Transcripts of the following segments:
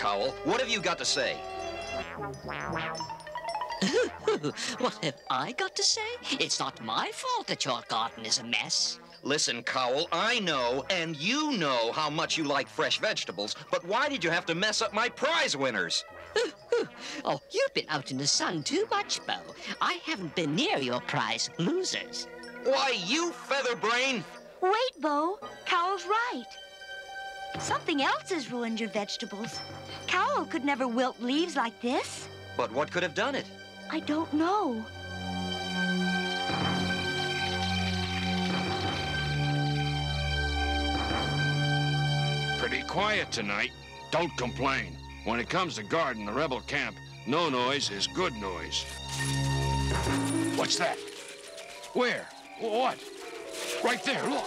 Cowell. What have you got to say? What have I got to say? It's not my fault that your garden is a mess. Listen, Cowell, I know, and you know how much you like fresh vegetables, but why did you have to mess up my prize winners? Oh, you've been out in the sun too much, Bo. I haven't been near your prize losers. Why, you featherbrain! Wait, Bo. Cowell's right. Something else has ruined your vegetables. Cowell could never wilt leaves like this. But what could have done it? I don't know. Pretty quiet tonight. Don't complain. When it comes to guarding the rebel camp, no noise is good noise. What's that? Where? What? Right there, look.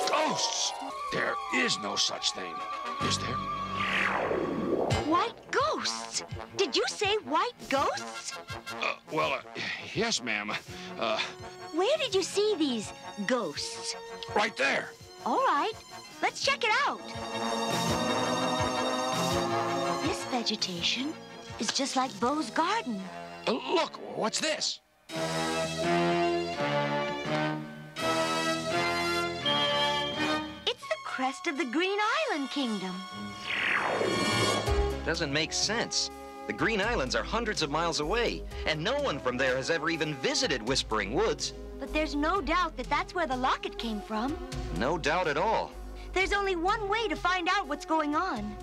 Ghosts! There is no such thing, is there? White ghosts? Did you say white ghosts? Yes, ma'am. Where did you see these ghosts? Right there. All right, let's check it out. This vegetation is just like Bo's garden. Look, what's this? It's the crest of the Green Island Kingdom. Doesn't make sense. The Green Islands are hundreds of miles away, and no one from there has ever even visited Whispering Woods. But there's no doubt that that's where the locket came from. No doubt at all. There's only one way to find out what's going on.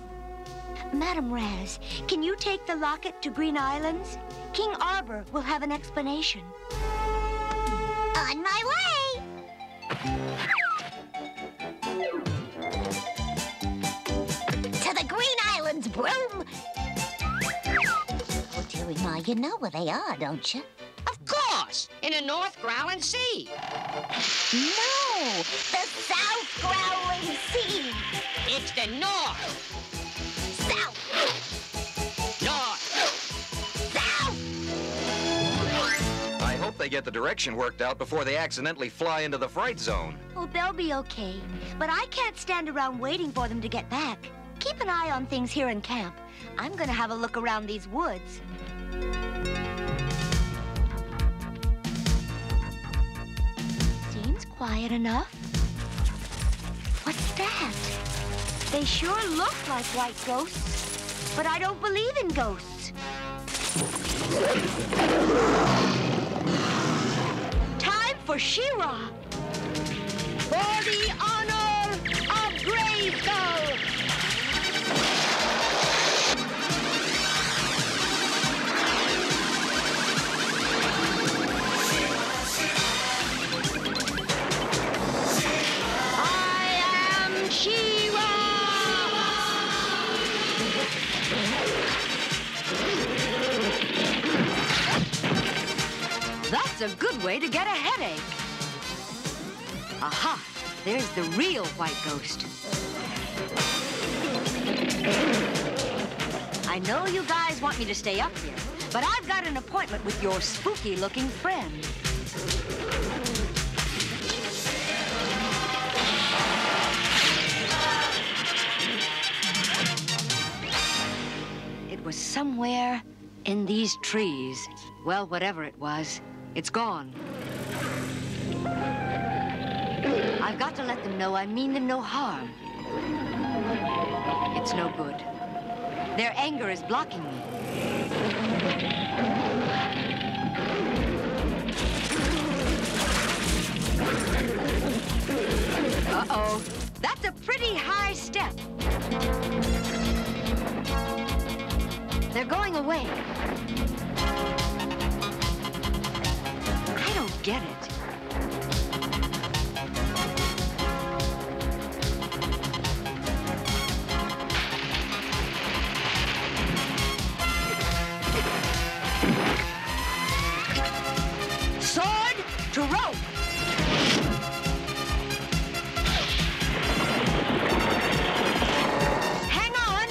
Madam Raz, can you take the locket to Green Islands? King Arbor will have an explanation. On my way! To the Green Islands, Broom! Oh, dearie Ma, you know where they are, don't you? Of course, in the North Growling Sea. No, the South Growling Sea. It's the North. South. North. South. I hope they get the direction worked out before they accidentally fly into the fright zone. Oh, they'll be okay. But I can't stand around waiting for them to get back. Keep an eye on things here in camp. I'm gonna have a look around these woods. Seems quiet enough. What's that? They sure look like white ghosts, but I don't believe in ghosts. Time for She-Ra. For the honor of Grayskull. That's a good way to get a headache. Aha! There's the real white ghost. I know you guys want me to stay up here, but I've got an appointment with your spooky-looking friend. It was somewhere in these trees. Well, whatever it was, it's gone. I've got to let them know I mean them no harm. It's no good. Their anger is blocking me. Uh-oh. That's a pretty high step. They're going away. I don't get it. Sword to rope. Hang on.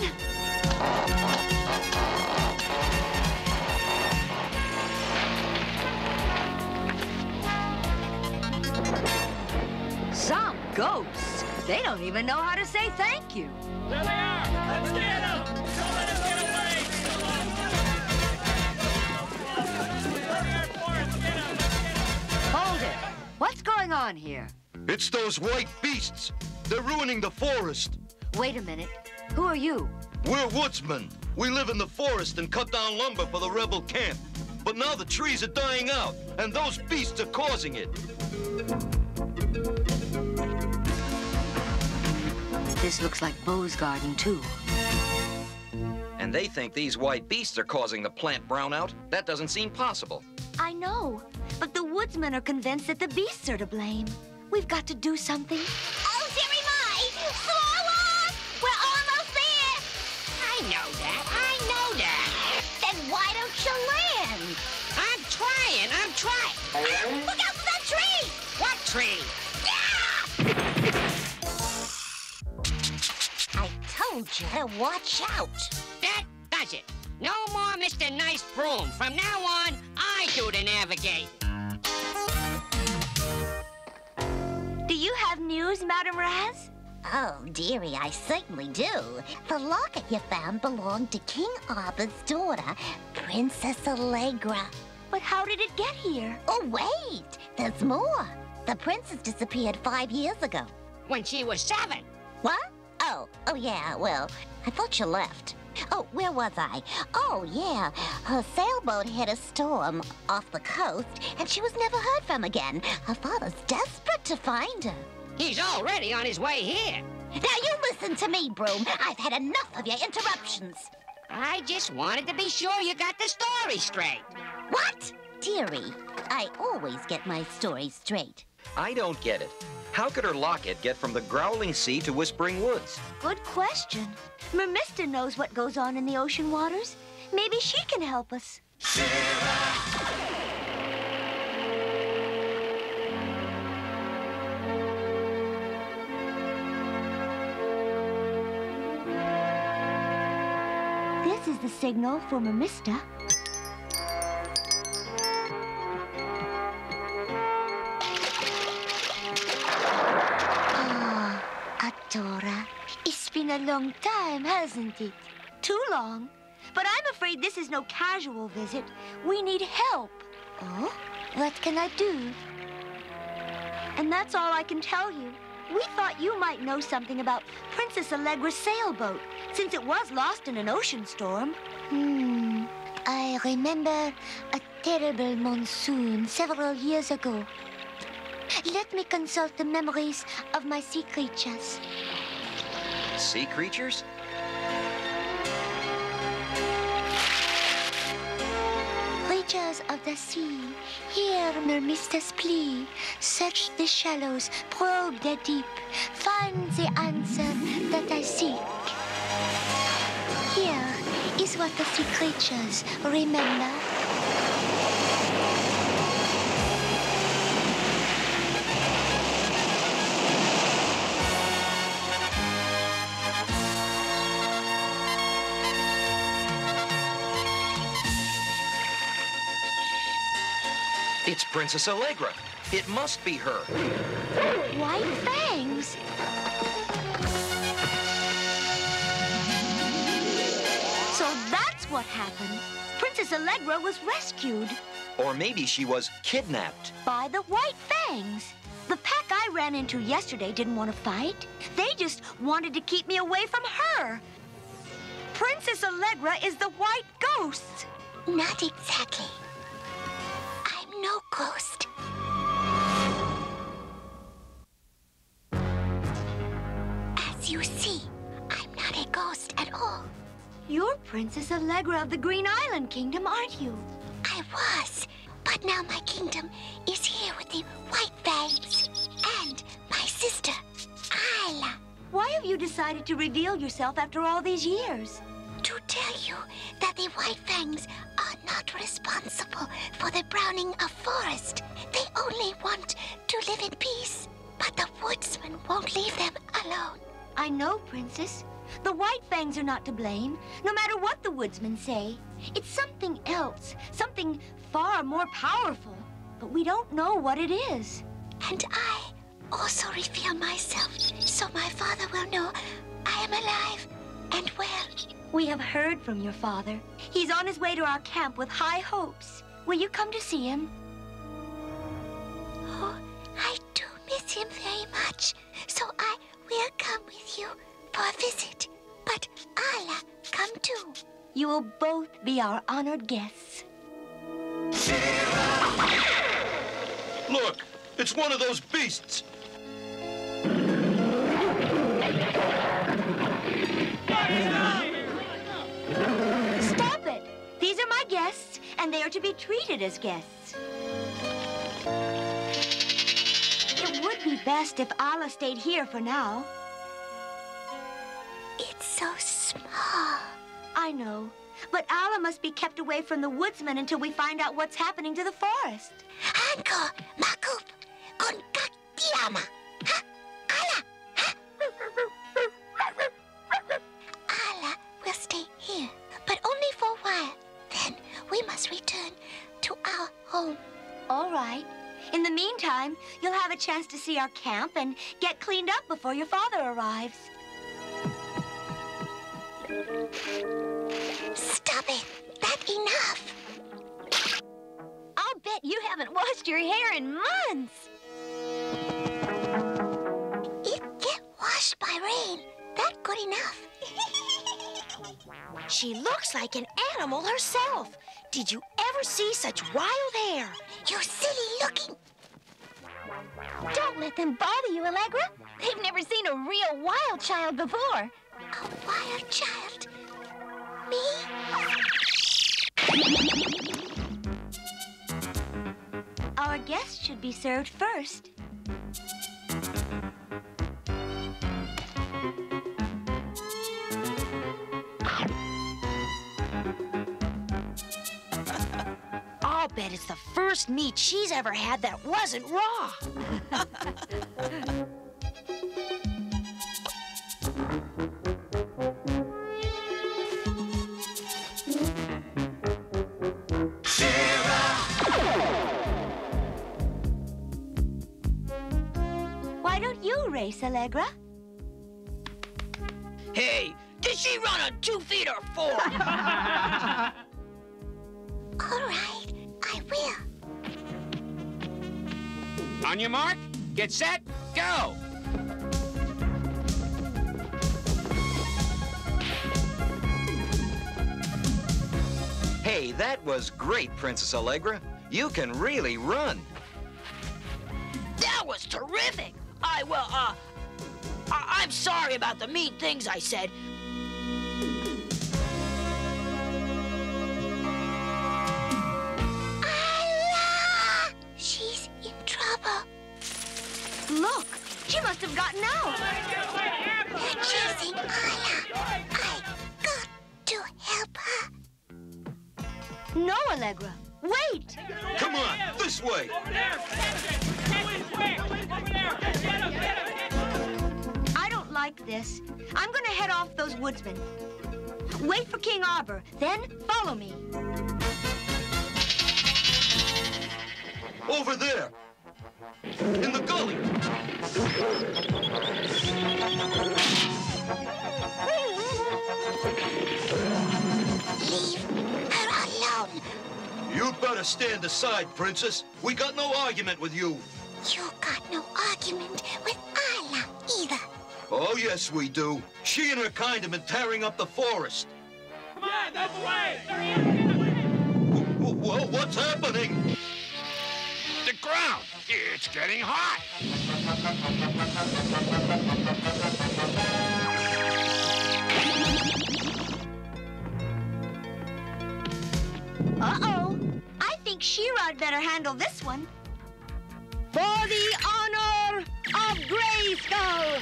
They don't even know how to say thank you. There they are! Let's get them! Don't let them get away! Hold it. What's going on here? It's those white beasts. They're ruining the forest. Wait a minute. Who are you? We're woodsmen. We live in the forest and cut down lumber for the rebel camp. But now the trees are dying out, and those beasts are causing it. This looks like Bo's garden, too. And they think these white beasts are causing the plant brownout? That doesn't seem possible. I know, but the woodsmen are convinced that the beasts are to blame. We've got to do something. Oh, dearie my! Slow on! We're almost there! I know that. I know that. Then why don't you land? I'm trying. Look out for that tree! What tree? I told you to watch out. That does it. No more Mr. Nice Broom. From now on, I do the navigating. Do you have news, Madame Raz? Oh, dearie, I certainly do. The locket you found belonged to King Arbor's daughter, Princess Allegra. But how did it get here? Oh, wait, there's more. The princess disappeared 5 years ago. When she was 7. What? Oh, yeah, well, I thought you left. Oh, where was I? Oh, yeah, her sailboat hit a storm off the coast, and she was never heard from again. Her father's desperate to find her. He's already on his way here. Now you listen to me, Broom. I've had enough of your interruptions. I just wanted to be sure you got the story straight. What? Dearie, I always get my story straight. I don't get it. How could her locket get from the Growling Sea to Whispering Woods? Good question. Mermista knows what goes on in the ocean waters. Maybe she can help us. This is the signal for Mermista. Adora, it's been a long time, hasn't it? Too long. But I'm afraid this is no casual visit. We need help. Oh? What can I do? And that's all I can tell you. We thought you might know something about Princess Allegra's sailboat, since it was lost in an ocean storm. I remember a terrible monsoon several years ago. Let me consult the memories of my sea creatures. Sea creatures? Creatures of the sea, hear Mermista's plea. Search the shallows, probe the deep. Find the answer that I seek. Here is what the sea creatures remember. It's Princess Allegra. It must be her. White fangs. So that's what happened. Princess Allegra was rescued Or maybe she was kidnapped. by the White Fangs. The pack I ran into yesterday didn't want to fight. They just wanted to keep me away from her. Princess Allegra is the White Ghost. Not exactly. I'm no ghost. As you see, I'm not a ghost at all. You're Princess Allegra of the Green Island Kingdom, aren't you? I was, but now my kingdom is here with the White Fangs and my sister, Isla. Why have you decided to reveal yourself after all these years? To tell you that the White Fangs are not responsible for the browning of forest. They only want to live in peace, but the woodsmen won't leave them alone. I know, Princess. The White Fangs are not to blame, no matter what the woodsmen say. It's something else, something far more powerful, but we don't know what it is. And I also reveal myself so my father will know I am alive and well. We have heard from your father. He's on his way to our camp with high hopes. Will you come to see him? Oh, I do miss him very much, so I will come with you for a visit. But Alla, come too. You will both be our honored guests. Look, it's one of those beasts. Stop it! These are my guests, and they are to be treated as guests. It would be best if Alla stayed here for now. It's so small. I know, but Alla must be kept away from the woodsmen until we find out what's happening to the forest. Hanko, Makup, Kunkaktiama. Ha, Alla, ha. Alla will stay here, but only for a while. Then we must return to our home. All right. In the meantime, you'll have a chance to see our camp and get cleaned up before your father arrives. Stop it. That's enough. I'll bet you haven't washed your hair in months. It get washed by rain. That's good enough. She looks like an animal herself. Did you ever see such wild hair? You silly looking. Don't let them bother you, Allegra. They've never seen a real wild child before. A wild child. Me? Our guests should be served first. I'll bet it's the first meat she's ever had that wasn't raw. Why don't you race, Allegra? Hey, did she run on 2 feet or 4? All right, I will. On your mark, get set, go! Hey, that was great, Princess Allegra. You can really run. That was terrific. I'm sorry about the mean things I said. Alla! She's in trouble. Look, she must have gotten out. They're chasing Alla. I got to help her. No, Allegra. Wait! Come on, this way. I don't like this. I'm gonna head off those woodsmen. Wait for King Arbor, then follow me. Over there. In the gully. Leave her alone. You'd better stand aside, Princess. We got no argument with you. You got no argument with Alla either. Oh, yes, we do. She and her kind have been tearing up the forest. Come on, that's right. Well, what's happening? The ground, it's getting hot. Uh-oh. I think She-Rod better handle this one. For the honor of Grayskull!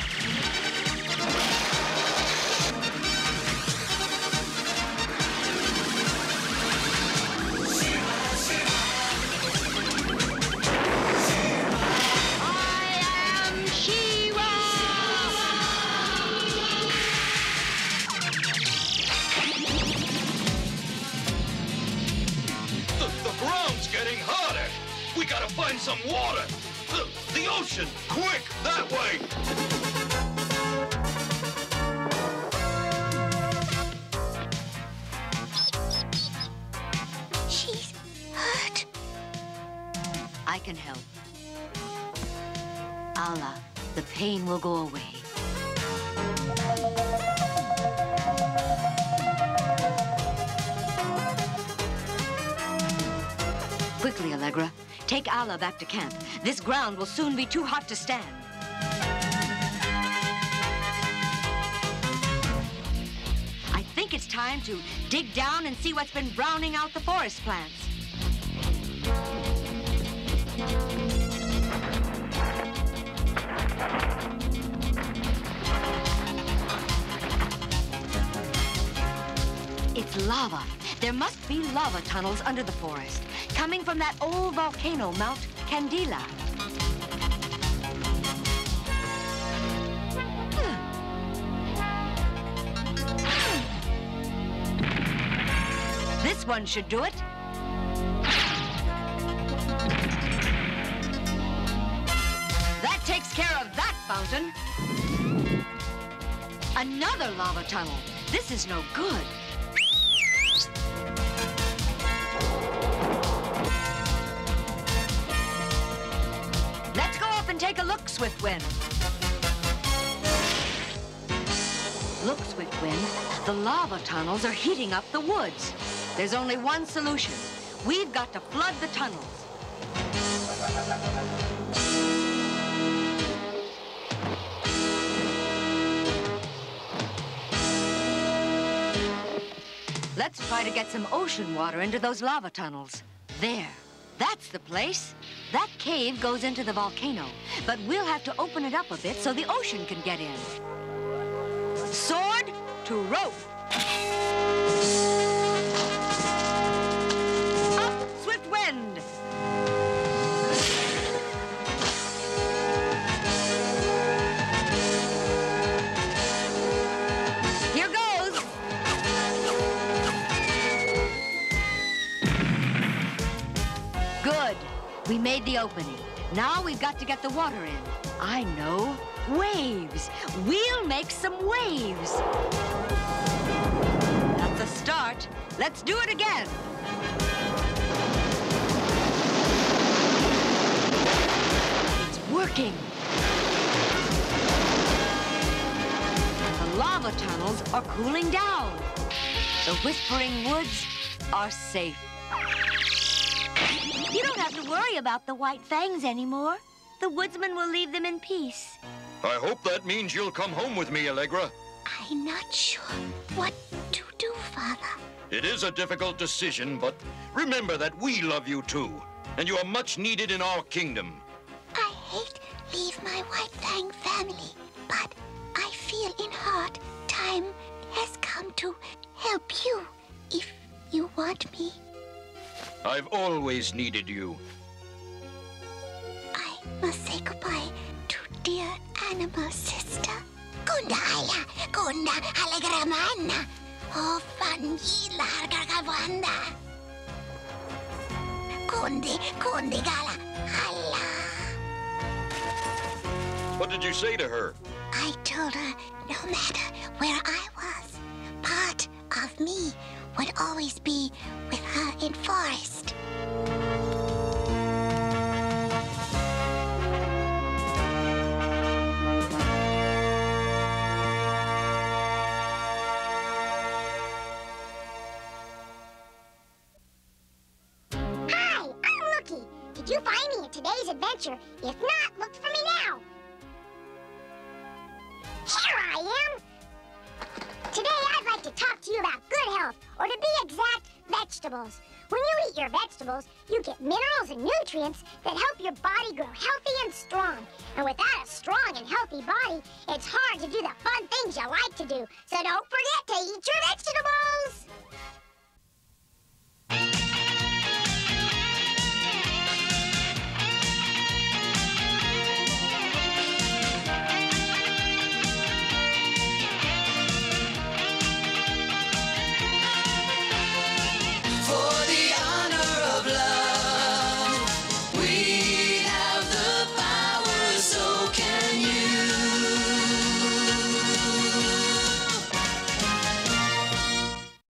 The ground's getting hotter. We gotta find some water. The ocean! Quick, that way! She's hurt. I can help. Allah, the pain will go away. Quickly, Allegra. Take Allah back to camp. This ground will soon be too hot to stand. I think it's time to dig down and see what's been browning out the forest plants. It's lava. There must be lava tunnels under the forest, coming from that old volcano, Mount Candila. This one should do it. That takes care of that fountain. Another lava tunnel. This is no good. Let's go up and take a look, Swiftwind. Look, Swiftwind, the lava tunnels are heating up the woods. There's only one solution. We've got to flood the tunnels. Let's try to get some ocean water into those lava tunnels. There. That's the place. That cave goes into the volcano, but we'll have to open it up a bit so the ocean can get in. Sword to rope. Up, swift wind. Here goes. Good. We made the opening. Now we've got to get the water in. I know. Waves. We'll make some waves. That's a start. Let's do it again. It's working. The lava tunnels are cooling down. The Whispering Woods are safe. You don't have to worry about the white fangs anymore. The woodsman will leave them in peace. I hope that means you'll come home with me, Allegra. I'm not sure what to do, Father. It is a difficult decision, but remember that we love you too, and you are much needed in our kingdom. I hate leave my white fang family, but I feel in heart time has come to help you if you want me. I've always needed you. I must say goodbye to dear animal sister. Kunda Aya, Kunda Allegra Manna, oh Fangila Gargavanda. Kundi Gala, Allah. What did you say to her? I told her no matter where I was, part of me would always be with her in forest. Hi, I'm Lookie. Did you find me in today's adventure? If not, look for me now. Here I am. Today, I'd like to talk to you about good health, or to be exact, vegetables. When you eat your vegetables, you get minerals and nutrients that help your body grow healthy and strong. And without a strong and healthy body, it's hard to do the fun things you like to do. So don't forget to eat your vegetables.